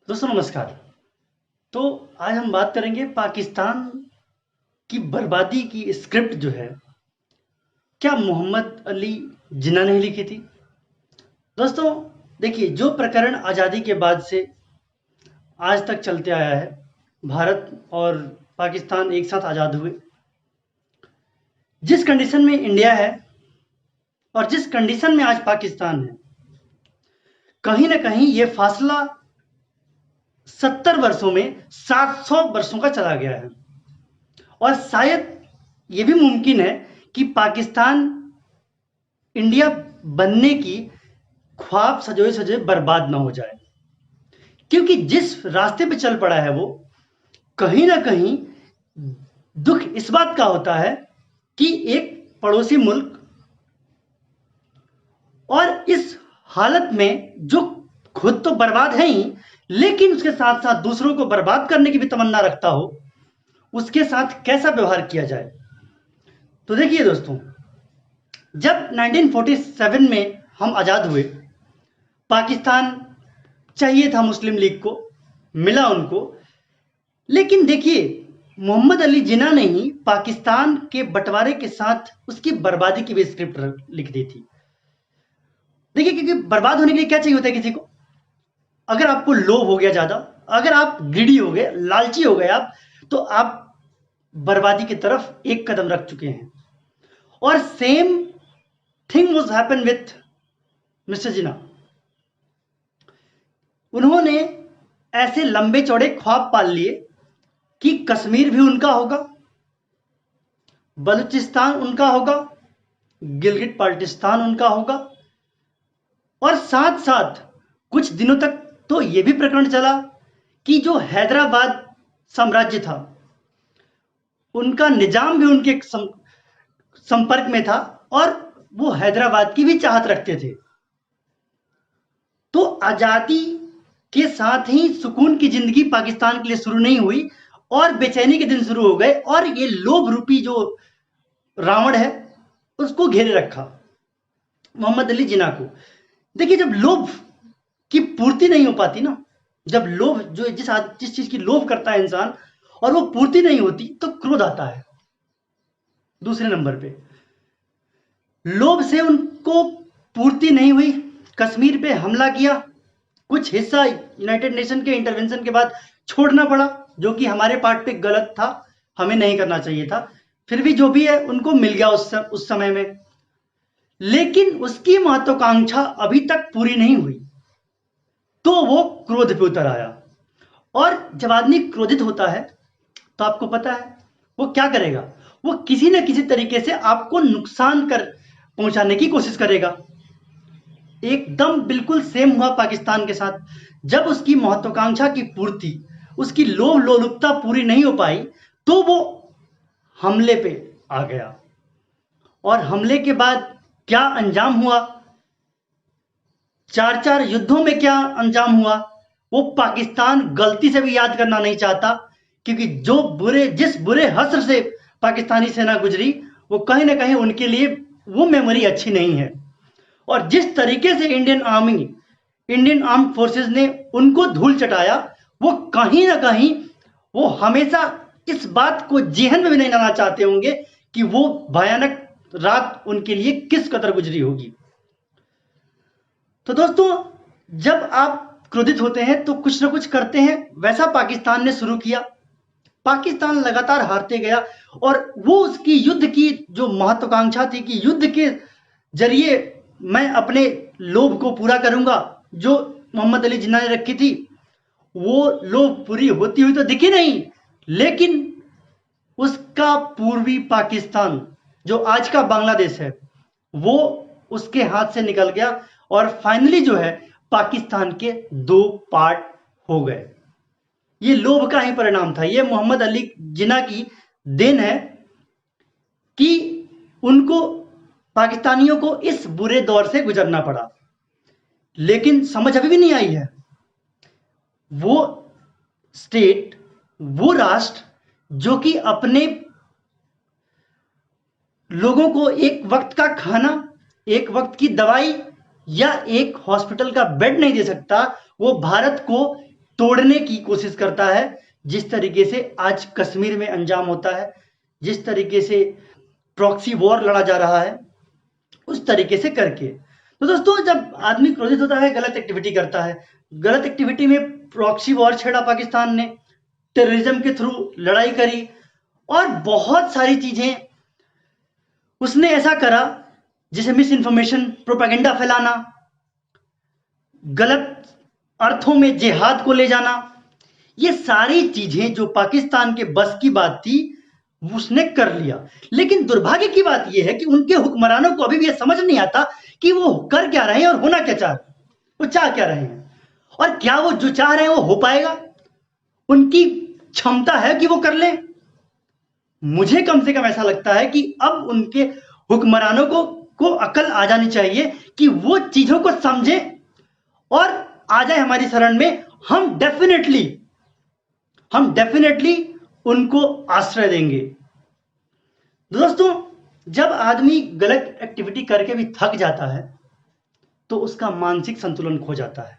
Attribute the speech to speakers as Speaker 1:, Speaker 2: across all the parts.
Speaker 1: दोस्तों नमस्कार। तो आज हम बात करेंगे पाकिस्तान की बर्बादी की स्क्रिप्ट जो है, क्या मोहम्मद अली जिन्ना ने लिखी थी? दोस्तों देखिए, जो प्रकरण आज़ादी के बाद से आज तक चलते आया है, भारत और पाकिस्तान एक साथ आज़ाद हुए, जिस कंडीशन में इंडिया है और जिस कंडीशन में आज पाकिस्तान है, कहीं ना कहीं ये फासला 70 वर्षों में 700 वर्षों का चला गया है। और शायद ये भी मुमकिन है कि पाकिस्तान इंडिया बनने की ख्वाब सजोए सजोए बर्बाद ना हो जाए, क्योंकि जिस रास्ते पे चल पड़ा है वो कहीं ना कहीं दुख इस बात का होता है कि एक पड़ोसी मुल्क और इस हालत में जो खुद तो बर्बाद है ही, लेकिन उसके साथ साथ दूसरों को बर्बाद करने की भी तमन्ना रखता हो, उसके साथ कैसा व्यवहार किया जाए। तो देखिए दोस्तों, जब 1947 में हम आज़ाद हुए, पाकिस्तान चाहिए था मुस्लिम लीग को, मिला उनको, लेकिन देखिए मोहम्मद अली जिन्ना ने ही पाकिस्तान के बंटवारे के साथ उसकी बर्बादी की भी स्क्रिप्ट लिख दी थी। देखिए, क्योंकि बर्बाद होने के लिए क्या चाहिए होता है किसी को? अगर आपको लोभ हो गया ज्यादा, अगर आप ग्रीडी हो गए, लालची हो गए आप, तो आप बर्बादी की तरफ एक कदम रख चुके हैं। और same thing was happen with mister Jinnah. उन्होंने ऐसे लंबे चौड़े ख्वाब पाल लिए कि कश्मीर भी उनका होगा, बलूचिस्तान उनका होगा, गिलगिट बाल्टिस्तान उनका होगा, और साथ साथ कुछ दिनों तक तो यह भी प्रकरण चला कि जो हैदराबाद साम्राज्य था, उनका निजाम भी उनके संपर्क में था और वो हैदराबाद की भी चाहत रखते थे। तो आजादी के साथ ही सुकून की जिंदगी पाकिस्तान के लिए शुरू नहीं हुई और बेचैनी के दिन शुरू हो गए, और ये लोभ रूपी जो रावण है उसको घेरे रखा मोहम्मद अली जिन्ना को। देखिए, जब लोभ की पूर्ति नहीं हो पाती ना, जब लोभ जो जिस चीज की लोभ करता है इंसान और वो पूर्ति नहीं होती, तो क्रोध आता है। दूसरे नंबर पे लोभ से उनको पूर्ति नहीं हुई, कश्मीर पे हमला किया, कुछ हिस्सा यूनाइटेड नेशन के इंटरवेंशन के बाद छोड़ना पड़ा, जो कि हमारे पार्ट पे गलत था, हमें नहीं करना चाहिए था। फिर भी जो भी है उनको मिल गया उस समय में, लेकिन उसकी महत्वाकांक्षा अभी तक पूरी नहीं हुई, तो वो क्रोध पे उतर आया। और जब आदमी क्रोधित होता है तो आपको पता है वो क्या करेगा? वो किसी न किसी तरीके से आपको नुकसान कर पहुंचाने की कोशिश करेगा। एकदम बिल्कुल सेम हुआ पाकिस्तान के साथ। जब उसकी महत्वाकांक्षा की पूर्ति, उसकी लोभ लोलुपता पूरी नहीं हो पाई, तो वो हमले पे आ गया। और हमले के बाद क्या अंजाम हुआ, चार चार युद्धों में क्या अंजाम हुआ, वो पाकिस्तान गलती से भी याद करना नहीं चाहता, क्योंकि जिस बुरे हश्र से पाकिस्तानी सेना गुजरी, वो कहीं ना कहीं उनके लिए वो मेमोरी अच्छी नहीं है। और जिस तरीके से इंडियन आर्म फोर्सेस ने उनको धूल चटाया, वो कहीं ना कहीं वो हमेशा इस बात को जेहन में भी नहीं लाना चाहते होंगे कि वो भयानक रात उनके लिए किस कदर गुजरी होगी। तो दोस्तों, जब आप क्रोधित होते हैं तो कुछ ना कुछ करते हैं, वैसा पाकिस्तान ने शुरू किया। पाकिस्तान लगातार हारते गया, और वो उसकी युद्ध की जो महत्वाकांक्षा थी कि युद्ध के जरिए मैं अपने लोभ को पूरा करूंगा, जो मोहम्मद अली जिन्ना ने रखी थी, वो लोभ पूरी होती हुई तो दिखी नहीं। लेकिन उसका पूर्वी पाकिस्तान, जो आज का बांग्लादेश है, वो उसके हाथ से निकल गया, और फाइनली जो है पाकिस्तान के दो पार्ट हो गए। ये लोभ का ही परिणाम था। ये मोहम्मद अली जिन्ना की देन है कि उनको, पाकिस्तानियों को इस बुरे दौर से गुजरना पड़ा। लेकिन समझ अभी भी नहीं आई है, वो स्टेट, वो राष्ट्र जो कि अपने लोगों को एक वक्त का खाना, एक वक्त की दवाई या एक हॉस्पिटल का बेड नहीं दे सकता, वो भारत को तोड़ने की कोशिश करता है, जिस तरीके से आज कश्मीर में अंजाम होता है, जिस तरीके से प्रॉक्सी वॉर लड़ा जा रहा है, उस तरीके से करके। तो दोस्तों, जब आदमी क्रोधित होता है, गलत एक्टिविटी करता है, गलत एक्टिविटी में प्रॉक्सी वॉर छेड़ा पाकिस्तान ने, टेररिज्म के थ्रू लड़ाई करी और बहुत सारी चीजें उसने ऐसा करा, जैसे मिस इन्फॉर्मेशन, प्रोपेगेंडा फैलाना, गलत अर्थों में जिहाद को ले जाना, ये सारी चीजें जो पाकिस्तान के बस की बात थी उसने कर लिया। लेकिन दुर्भाग्य की बात यह है कि उनके हुक्मरानों को अभी भी यह समझ नहीं आता कि वो कर क्या रहे हैं और होना क्या चाह रहे हैं, वो चाह क्या रहे हैं और क्या वो जो चाह रहे हैं वो हो पाएगा, उनकी क्षमता है कि वो कर लें। मुझे कम से कम ऐसा लगता है कि अब उनके हुक्मरानों को अकल आ जानी चाहिए कि वो चीजों को समझें और आ जाए हमारी शरण में। हम डेफिनेटली उनको आश्रय देंगे। दोस्तों, जब आदमी गलत एक्टिविटी करके भी थक जाता है तो उसका मानसिक संतुलन खो जाता है।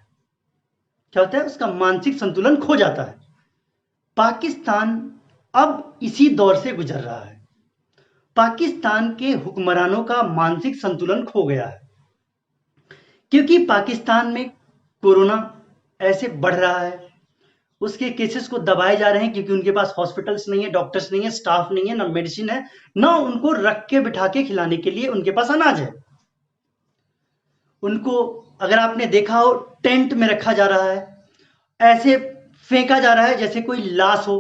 Speaker 1: क्या होता है? उसका मानसिक संतुलन खो जाता है। पाकिस्तान अब इसी दौर से गुजर रहा है। पाकिस्तान के हुक्मरानों का मानसिक संतुलन खो गया है, क्योंकि पाकिस्तान में कोरोना ऐसे बढ़ रहा है, उसके केसेस को दबाए जा रहे हैं, क्योंकि उनके पास हॉस्पिटल्स नहीं है, डॉक्टर्स नहीं है, स्टाफ नहीं है, ना मेडिसिन है, ना उनको रख के बिठा के खिलाने के लिए उनके पास अनाज है। उनको, अगर आपने देखा हो, टेंट में रखा जा रहा है, ऐसे फेंका जा रहा है जैसे कोई लाश हो,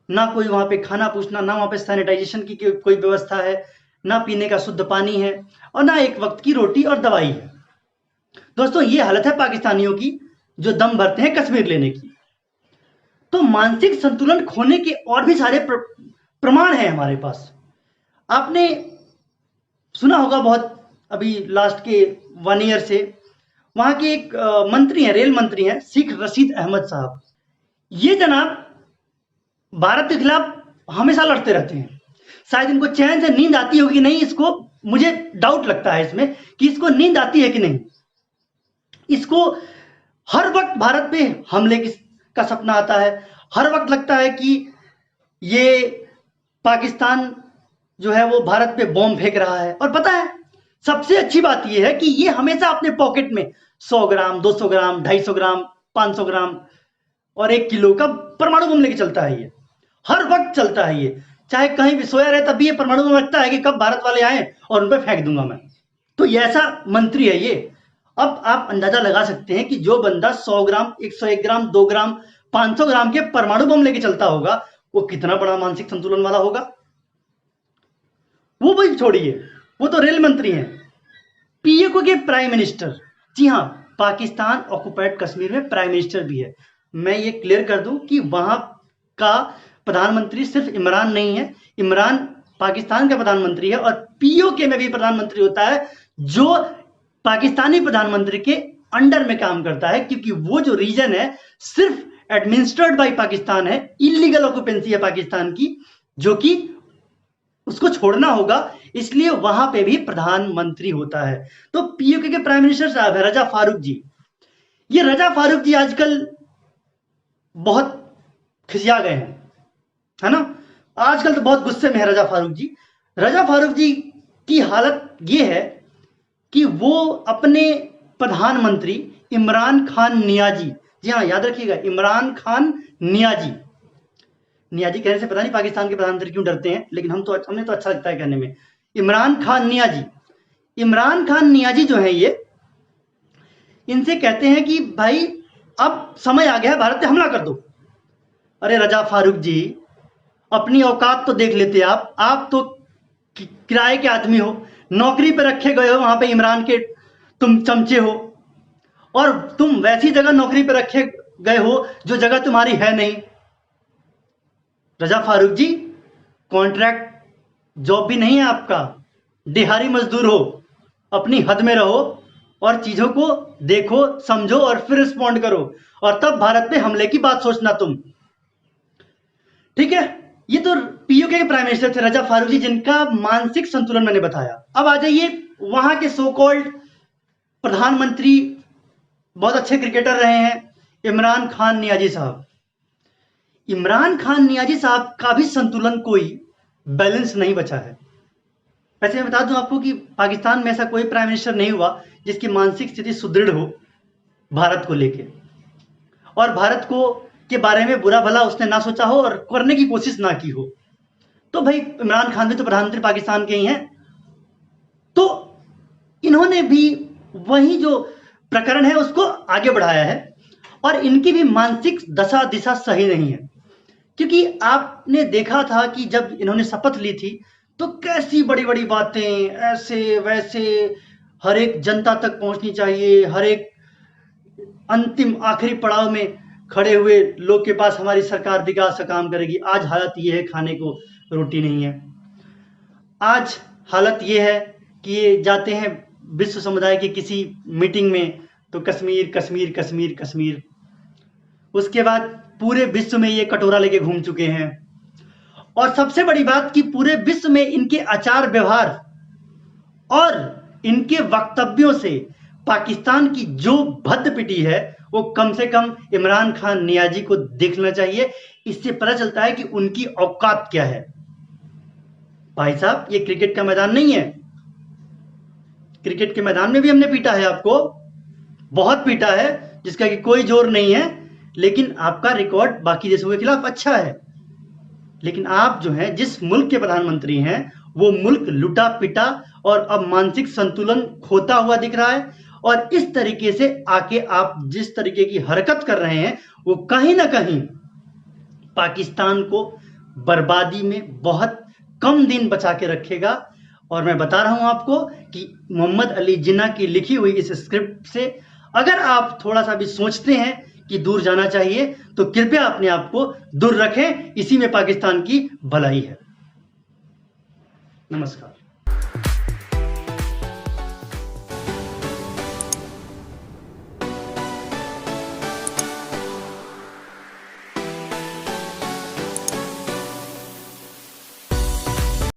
Speaker 1: ना कोई वहां पे खाना पूछना, ना वहां पे सैनिटाइजेशन की कोई व्यवस्था है, ना पीने का शुद्ध पानी है, और ना एक वक्त की रोटी और दवाई है। दोस्तों, ये हालत है पाकिस्तानियों की जो दम भरते हैं कश्मीर लेने की। तो मानसिक संतुलन खोने के और भी सारे प्रमाण हैं हमारे पास। आपने सुना होगा बहुत, अभी लास्ट के 1 ईयर से वहां के एक मंत्री हैं, रेल मंत्री हैं, शेख रशीद अहमद साहब। ये जनाब भारत के खिलाफ हमेशा लड़ते रहते हैं। शायद इनको चैन से नींद आती होगी नहीं, इसको मुझे डाउट लगता है इसमें कि इसको नींद आती है कि नहीं। इसको हर वक्त भारत पे हमले का सपना आता है, हर वक्त लगता है कि ये पाकिस्तान जो है वो भारत पे बॉम्ब फेंक रहा है। और पता है, सबसे अच्छी बात यह है कि ये हमेशा अपने पॉकेट में 100 ग्राम, 200 ग्राम, 250 ग्राम, 500 ग्राम और 1 किलो का परमाणु बम लेके चलता है। ये हर वक्त चलता है। ये चाहे कहीं भी सोया रहे तब भी ये परमाणु बम रखता है कि कब भारत वाले आए और उन पर फेंक दूंगा मैं। तो ये ऐसा मंत्री है ये। अब आप अंदाजा लगा सकते हैं कि जो बंदा 100 ग्राम, 101 ग्राम, 2 ग्राम, 500 ग्राम के परमाणु बम लेके चलता होगा, वो कितना बड़ा मानसिक संतुलन वाला होगा। वो भी छोड़िए, वो तो रेल मंत्री हैं, पीओके के प्राइम मिनिस्टर। जी हाँ, पाकिस्तान ऑक्युपाइड कश्मीर में प्राइम मिनिस्टर भी है। मैं ये क्लियर कर दूं कि वहां का प्रधानमंत्री सिर्फ इमरान नहीं है, इमरान पाकिस्तान का प्रधानमंत्री है और पीओके में भी प्रधानमंत्री होता है जो पाकिस्तानी प्रधानमंत्री के अंडर में काम करता है, क्योंकि वो जो रीजन है सिर्फ एडमिनिस्ट्रेटेड बाय पाकिस्तान है, इलीगल ऑक्युपेंसी है पाकिस्तान की, जो कि उसको छोड़ना होगा, इसलिए वहां पे भी प्रधानमंत्री होता है। तो पीओके के प्राइम मिनिस्टर साहब है रजा फारूक जी। ये रजा फारूक जी आजकल बहुत खिसिया गए हैं, है ना। आजकल तो बहुत गुस्से में है रजा फारूक जी। रजा फारूक जी की हालत ये है कि वो अपने प्रधानमंत्री इमरान खान नियाजी, जी हाँ याद रखिएगा, इमरान खान नियाजी, नियाजी कहने से पता नहीं पाकिस्तान के प्रधानमंत्री क्यों डरते हैं, लेकिन हमें तो अच्छा लगता है कहने में, इमरान खान नियाजी। इमरान खान नियाजी जो है ये, इनसे कहते हैं कि भाई अब समय आ गया है, भारत पे हमला कर दो। अरे रजा फारूक जी, अपनी औकात तो देख लेते आप तो किराए के आदमी हो, नौकरी पे रखे गए हो, वहां पे इमरान के तुम चमचे हो, और तुम वैसी जगह नौकरी पे रखे गए हो जो जगह तुम्हारी है नहीं। रजा फारूक जी, कॉन्ट्रैक्ट जॉब भी नहीं है आपका, दिहाड़ी मजदूर हो, अपनी हद में रहो और चीजों को देखो, समझो और फिर रिस्पॉन्ड करो, और तब भारत पे हमले की बात सोचना तुम। ठीक है, ये तो पीओके के प्राइम मिनिस्टर थे रजा फारूक जी, जिनका मानसिक संतुलन मैंने बताया। अब आ जाइए वहां के सो कॉल्ड प्रधानमंत्री, बहुत अच्छे क्रिकेटर रहे हैं, इमरान खान नियाजी साहब। इमरान खान नियाजी साहब का भी संतुलन कोई बैलेंस नहीं बचा है। वैसे मैं बता दूं आपको कि पाकिस्तान में ऐसा कोई प्राइम मिनिस्टर नहीं हुआ जिसकी मानसिक स्थिति सुदृढ़ हो भारत को लेके, और भारत को के बारे में बुरा भला उसने ना सोचा हो और करने की कोशिश ना की हो। तो भाई इमरान खान भी तो प्रधानमंत्री पाकिस्तान के ही हैं, तो इन्होंने भी वही जो प्रकरण है उसको आगे बढ़ाया है, और इनकी भी मानसिक दशा दिशा सही नहीं है। क्योंकि आपने देखा था कि जब इन्होंने शपथ ली थी तो कैसी बड़ी बड़ी बातें, ऐसे वैसे, हर एक जनता तक पहुंचनी चाहिए, हर एक अंतिम आखिरी पड़ाव में खड़े हुए लोग के पास हमारी सरकार विकास का काम करेगी। आज हालत ये है, खाने को रोटी नहीं है। आज हालत ये है कि ये जाते हैं विश्व समुदाय की किसी मीटिंग में तो कश्मीर कश्मीर कश्मीर कश्मीर, उसके बाद पूरे विश्व में ये कटोरा लेके घूम चुके हैं। और सबसे बड़ी बात कि पूरे विश्व में इनके आचार व्यवहार और इनके वक्तव्यों से पाकिस्तान की जो भद्द पिटी है वो कम से कम इमरान खान नियाजी को देखना चाहिए। इससे पता चलता है कि उनकी औकात क्या है। भाई साहब, ये क्रिकेट का मैदान नहीं है। क्रिकेट के मैदान में भी हमने पीटा है आपको, बहुत पीटा है, जिसका कि कोई जोर नहीं है, लेकिन आपका रिकॉर्ड बाकी देशों के खिलाफ अच्छा है। लेकिन आप जो हैं, जिस मुल्क के प्रधानमंत्री हैं, वो मुल्क लुटा पिटा और अब मानसिक संतुलन खोता हुआ दिख रहा है। और इस तरीके से आके आप जिस तरीके की हरकत कर रहे हैं वो कहीं ना कहीं पाकिस्तान को बर्बादी में बहुत कम दिन बचा के रखेगा। और मैं बता रहा हूं आपको कि मोहम्मद अली जिन्ना की लिखी हुई इस स्क्रिप्ट से अगर आप थोड़ा सा भी सोचते हैं कि दूर जाना चाहिए तो कृपया अपने आप को दूर रखें। इसी में पाकिस्तान की भलाई है। नमस्कार।